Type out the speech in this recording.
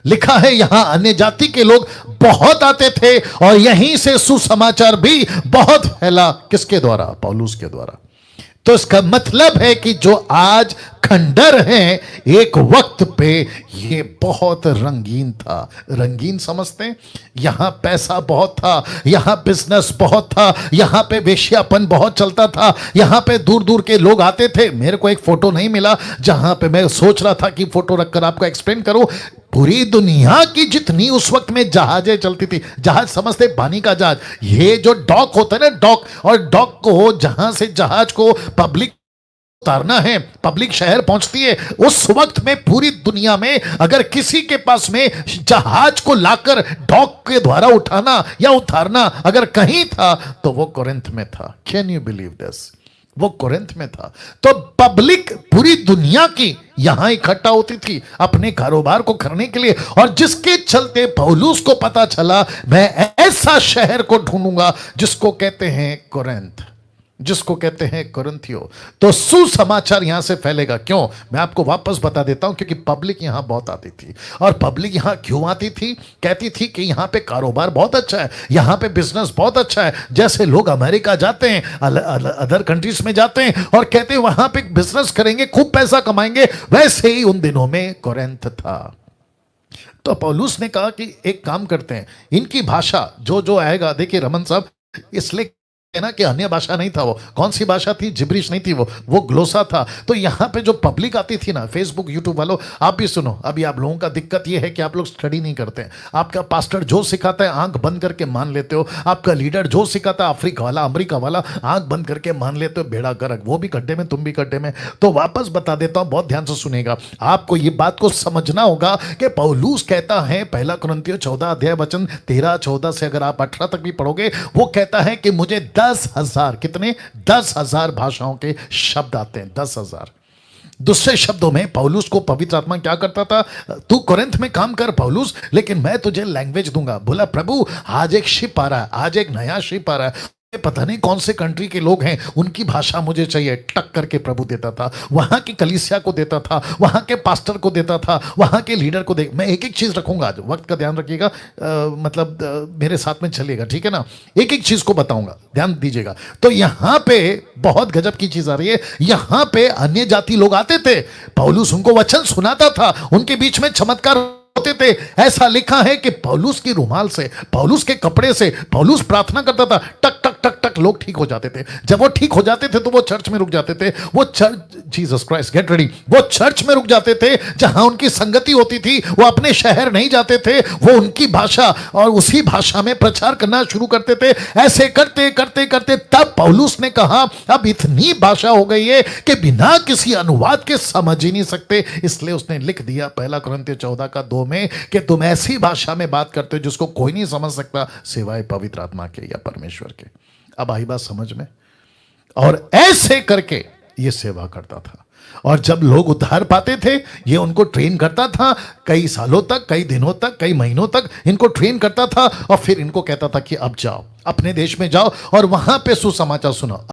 लिखा है यहां अन्य जाति के लोग बहुत आते थे और यहीं से सुसमाचार भी बहुत फैला। किसके द्वारा? पौलुस के द्वारा। तो इसका मतलब है कि जो आज खंडर है, एक वक्त पे ये बहुत रंगीन था। रंगीन समझते हैं? यहां पैसा बहुत था, यहां बिजनेस बहुत था, यहां पे वेश्यापन बहुत चलता था, यहां पे दूर दूर के लोग आते थे। मेरे को एक फोटो नहीं मिला जहां पे मैं सोच रहा था कि फोटो रखकर आपको एक्सप्लेन करूं। पूरी दुनिया की जितनी उस वक्त में जहाजें चलती थी, जहाज समझते पानी का जहाज, ये जो डॉक होता है ना, डॉक, और डॉक को जहां से जहाज को पब्लिक उतारना है, पब्लिक शहर पहुंचती है, उस वक्त में पूरी दुनिया में अगर किसी के पास में जहाज को लाकर डॉक के द्वारा उठाना या उतारना अगर कहीं था तो वो कोरिन्थ में था। Can you believe this? वो कोरिन्थ में था। तो पब्लिक पूरी दुनिया की यहां इकट्ठा होती थी अपने कारोबार को करने के लिए, और जिसके चलते पौलुस को पता चला मैं ऐसा शहर को ढूंढूंगा जिसको कहते हैं कोरिन्थ, जिसको कहते हैं कोरिन्थियो। तो सुसमाचार यहां से फैलेगा। क्यों? मैं आपको वापस बता देता हूं, क्योंकि पब्लिक यहां बहुत आती थी। और पब्लिक यहां क्यों आती थी? कहती थी कि यहां पे कारोबार बहुत अच्छा है, यहां पे बिजनेस बहुत अच्छा है। जैसे लोग अमेरिका जाते हैं, अदर कंट्रीज में जाते हैं और कहते हैं वहां पे बिजनेस करेंगे, खूब पैसा कमाएंगे, वैसे ही उन दिनों में कोरिन्थ था। तो पौलुस ने कहा कि एक काम करते हैं, इनकी भाषा जो जो आएगा, देखिए रमन साहब, इसलिए है ना कि अन्य भाषा नहीं था। वो कौन सी भाषा थी? जिब्रिश नहीं थी, वो ग्लोसा था। तो यहां पे जो पब्लिक आती थी ना, फेसबुक यूट्यूब वालों, आप भी सुनो। अभी आप लोगों का दिक्कत ये है कि आप लोग स्टडी नहीं करते हैं। आपका पास्टर जो सिखाता है आंख बंद करके मान लेते हो, आपका लीडर जो सिखाता है अफ्रीका वाला अमेरिका वाला आंख बंद करके मान लेते हो। बेड़ा गर्क, वो भी गड्ढे में, तुम भी गड्ढे में। तो वापस बता देता हूं, बहुत ध्यान से सुनेगा। आपको ये बात को समझना होगा कि पौलुस कहता है, पहला कुरिन्थियों 14 अध्याय वचन 13-14 से अगर आप 18 तक भी पढ़ोगे, वो कहता है कि मुझे 10,000, कितने? 10,000 भाषाओं के शब्द आते हैं, 10,000। दूसरे शब्दों में पौलुस को पवित्र आत्मा क्या करता था? तू कोरिन्थ में काम कर पौलुस, लेकिन मैं तुझे लैंग्वेज दूंगा। बोला प्रभु आज एक शिप आ रहा है, आज एक नया शिप आ रहा है, पता नहीं कौन से कंट्री के लोग हैं, उनकी भाषा मुझे चाहिए। टक करके प्रभु देता था, वहां की कलीसिया को देता था, वहां के पास्टर को देता था, वहां के लीडर को मैं एक एक चीज रखूंगा। आज वक्त का ध्यान रखिएगा, मेरे साथ में चलिएगा, ठीक है ना? एक एक चीज को बताऊंगा, ध्यान दीजिएगा। तो यहां पे बहुत गजब की चीज आ रही है। यहां पे अन्य जाति लोग आते थे, पौलुस उनको वचन सुनाता था, उनके बीच में चमत्कार होते थे। ऐसा लिखा है कि पौलुस की रुमाल से, पौलुस के कपड़े से पौलुस प्रार्थना करता था, टक टक टक टक लोग ठीक हो जाते थे। जब वो ठीक हो जाते थे तो वो चर्च में रुक जाते थे। वो church, Jesus Christ get ready, वो चर्च में रुक जाते थे जहां उनकी संगति होती थी। वो अपने शहर नहीं जाते थे, वो उनकी भाषा और उसी भाषा में प्रचार करना शुरू करते थे। ऐसे करते करते करते तब पौलुस ने कहा अब इतनी भाषा हो गई है कि बिना किसी अनुवाद के समझ ही नहीं सकते। इसलिए उसने लिख दिया पहला कुरिन्थियों 14:2 में कि तुम ऐसी भाषा में बात करते हो जिसको कोई नहीं समझ सकता सिवाय पवित्र आत्मा के या परमेश्वर के। अब आई बात समझ में? और ऐसे करके ये सेवा करता था। और जब लोग उद्धार पाते थे, ये उनको ट्रेन करता था कई सालों तक, कई दिनों तक, कई महीनों तक इनको ट्रेन करता था। और फिर इनको कहता था कि अब जाओ, अपने देश में जाओ और वहां पे सुसमाचार सुनाओ।